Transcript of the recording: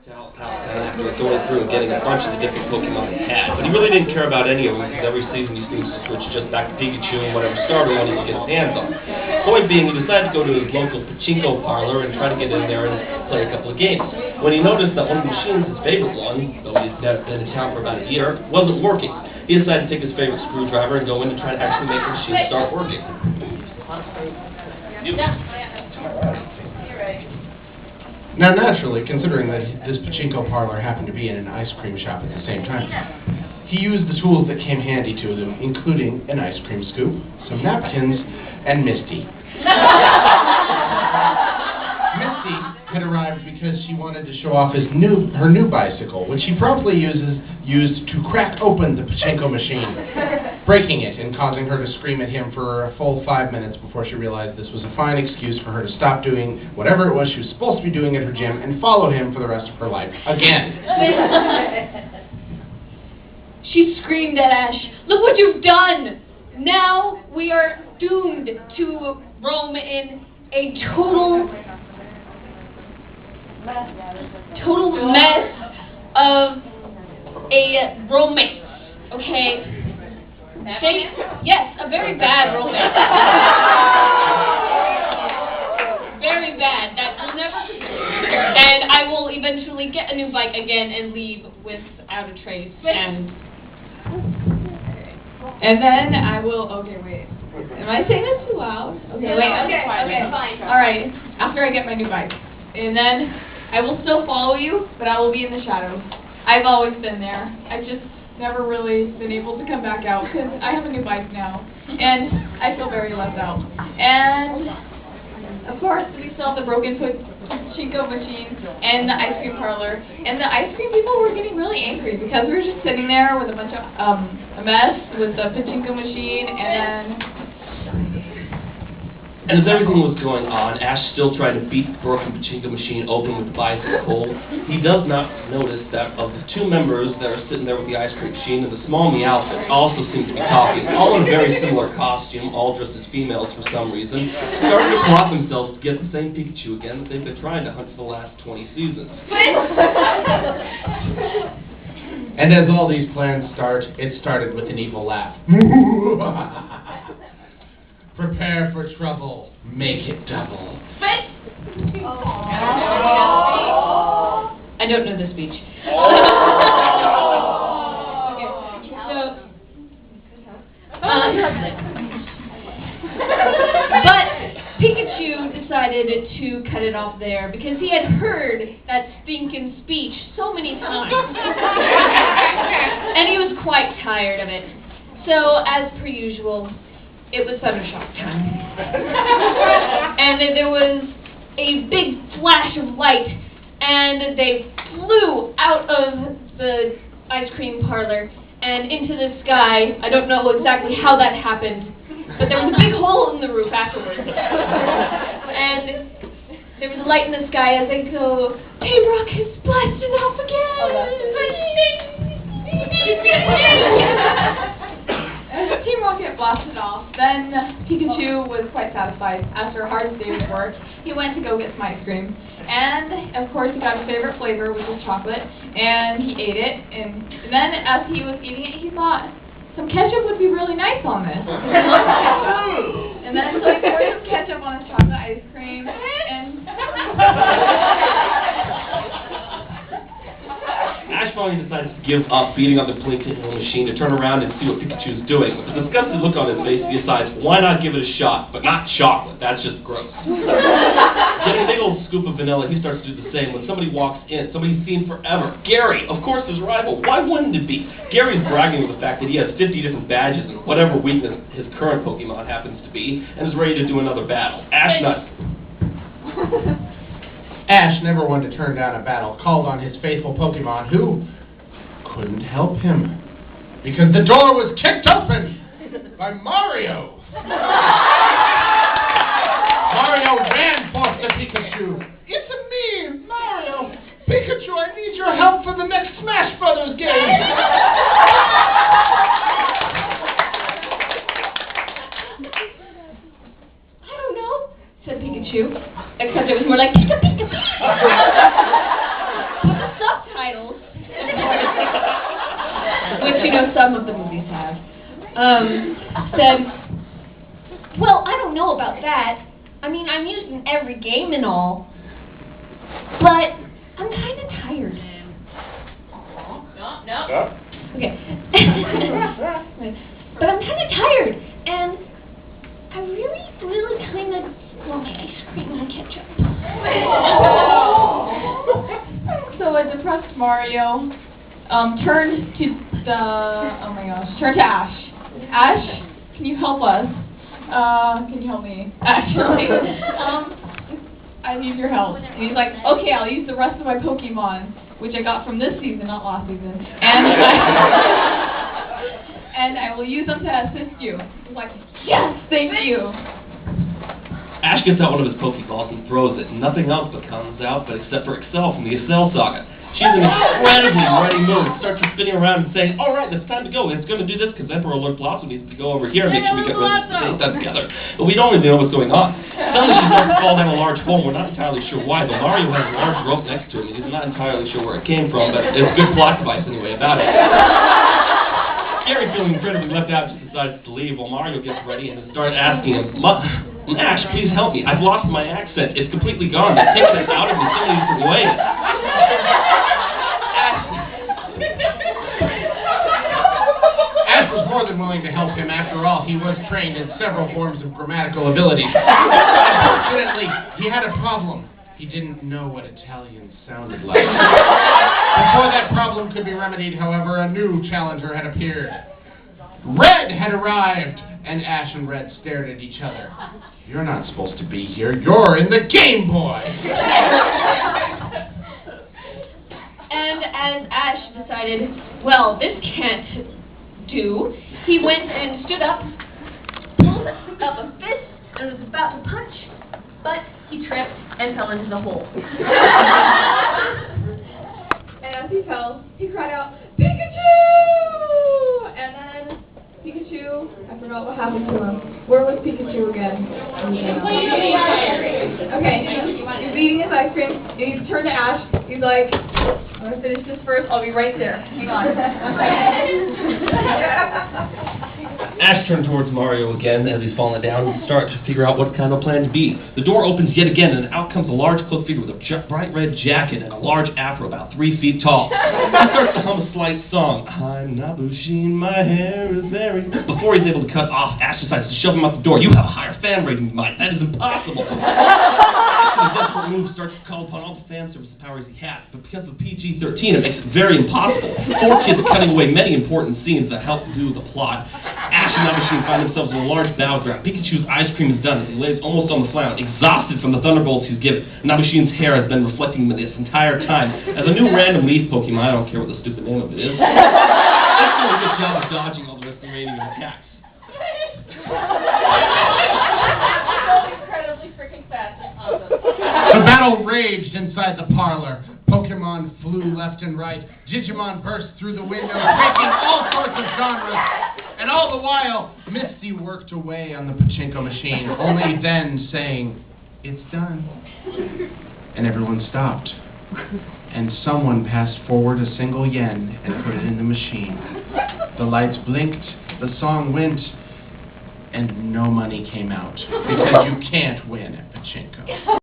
after going through and getting a bunch of the different Pokemon he had. But he really didn't care about any of them because every season he seems to switch just back to Pikachu and whatever starter one he could get his hands on. Point being, he decided to go to his local pachinko parlor and try to get in there and play a couple of games. When he noticed that one of the machines, his favorite one, though he's been in town for about a year, wasn't working, he decided to take his favorite screwdriver and go in to try to actually make the machine start working. Now, naturally, considering that this pachinko parlor happened to be in an ice cream shop at the same time, he used the tools that came handy to them, including an ice cream scoop, some napkins, and Misty. Misty had arrived because she wanted to show off her new bicycle, which she promptly used to crack open the pachinko machine, breaking it and causing her to scream at him for a full 5 minutes before she realized this was a fine excuse for her to stop doing whatever it was she was supposed to be doing at her gym and follow him for the rest of her life again. She screamed at Ash, "Look what you've done! Now we are doomed to roam in a total mess of a romance, okay? Yes, a very bad romance. Very bad. That will never... And I will eventually get a new bike again and leave without a trace. And then I will... Okay, wait. Am I saying this too loud? Okay, wait. Okay, fine. All right. After I get my new bike. And then I will still follow you, but I will be in the shadows. I've always been there. I've just never really been able to come back out because I have a new bike now. And I feel very left out. And, of course, we still have the broken pachinko machine and the ice cream parlor. And the ice cream people were getting really angry because we were just sitting there with a bunch of a mess with the pachinko machine and then... And as everything was going on, Ash still tried to beat the broken pachinko machine open with the bicycle. He does not notice that of the two members that are sitting there with the ice cream machine and the small Meowth also seem to be talking, all in a very similar costume, all dressed as females for some reason, starting to plot themselves to get the same Pikachu again that they've been trying to hunt for the last 20 seasons. And as all these plans start, it started with an evil laugh. Prepare for trouble, make it double. I don't know this speech. But Pikachu decided to cut it off there because he had heard that stinking speech so many times. And he was quite tired of it. So, as per usual, it was Thundershock time. And there was a big flash of light, and they flew out of the ice cream parlor and into the sky. I don't know exactly how that happened, but there was a big hole in the roof afterwards. And there was a light in the sky as they go, "Payrock is blasting off again!" As Team Rocket blasted off, then Pikachu was quite satisfied. After a hard day's work, he went to go get some ice cream. And, of course, he got his favorite flavor, which was chocolate, and he ate it. And then, as he was eating it, he thought, some ketchup would be really nice on this. And then, so he poured some ketchup on his chocolate ice cream, and... Ash finally decides to give up beating up the pachinko machine to turn around and see what Pikachu's doing. With a disgusted look on his face, he decides, why not give it a shot? But not chocolate, that's just gross. Getting a big old scoop of vanilla, he starts to do the same when somebody walks in, somebody he's seen forever. Gary, of course, his rival. Why wouldn't it be? Gary's bragging with the fact that he has 50 different badges and whatever weakness his current Pokemon happens to be, and is ready to do another battle. Ash nuts. Ash, never one to turn down a battle, called on his faithful Pokemon, who couldn't help him, because the door was kicked open by Mario. Mario ran forth to Pikachu. It's me, Mario. Pikachu, I need your help for the next Smash Brothers game. I don't know, said Pikachu, except it was more like Pika Pika Pika. which, you know, some of the movies have, said, "Well, I don't know about that. I mean, I'm used in every game and all, but I'm kind of tired." No. Okay. But I'm kind of tired, and I really kind of want my ice cream and ketchup. So a depressed Mario turned to turned to Ash. Ash, can you help us? Can you help me? Actually, I need your help. And he's like, okay, I'll use the rest of my Pokemon, which I got from this season, not last season, and I will use them to assist you. He's like, yes, thank you. Ash gets out one of his Pokeballs and throws it, and nothing else but comes out except for Excel from the Excel Saga. She's in an incredibly ready mood, starts spinning around and saying, all right, it's time to go. It's going to do this because Emperor Lord Blossom needs to go over here and make sure we get that together. But we don't even know what's going on. Suddenly she starts to fall down a large hole. We're not entirely sure why, but Mario has a large rope next to him, and he's not entirely sure where it came from, but it's a good plot device anyway about it. Gary, feeling incredibly left out, just decides to leave while Mario gets ready and starts asking him, Ash, please help me. I've lost my accent. It's completely gone. They've taken it out of me so many different ways. Ash was more than willing to help him. After all, he was trained in several forms of grammatical abilities. Unfortunately, he had a problem. He didn't know what Italian sounded like. Before that problem could be remedied, however, a new challenger had appeared. Red had arrived, and Ash and Red stared at each other. You're not supposed to be here. You're in the Game Boy! And as Ash decided, well, this can't do, he went and stood up, pulled up a fist, and was about to punch, but he tripped and fell into the hole. And as he fell, he cried out, Pikachu! And then Pikachu, I forgot what happened to him. Where was Pikachu again? Okay, he's eating his ice cream, and he turned to Ash. He's like, I'm going to finish this first. I'll be right there. Hang on. Ash turned towards Mario again as he's falling down and starts to figure out what kind of plan to be. The door opens yet again, and out comes a large cloaked figure with a bright red jacket and a large afro about 3 feet tall. He starts to hum a slight song. I'm Nabushin, my hair is very... Before he's able to cut off, Ash decides to shove him out the door. You have a higher fan rating than mine. That is impossible. A desperate move starts to call upon all the fan service powers he has, but because of PG-13, it makes it very impossible. 4 kids are cutting away many important scenes that help do the plot. Ash and Nabushin find themselves in a large battleground. Pikachu's ice cream is done as he lays almost on the ground, exhausted from the thunderbolts he's given. Nabushin's hair has been reflecting this entire time. As a new random leaf Pokemon, I don't care what the stupid name of it is, it's doing a good job of dodging all the rest of the remaining attacks. The battle raged inside the parlor. Pokemon flew left and right. Digimon burst through the window, breaking all sorts of genres. And all the while, Misty worked away on the pachinko machine, only then saying, it's done. And everyone stopped. And someone passed forward a single yen and put it in the machine. The lights blinked, the song went, and no money came out. Because you can't win at pachinko.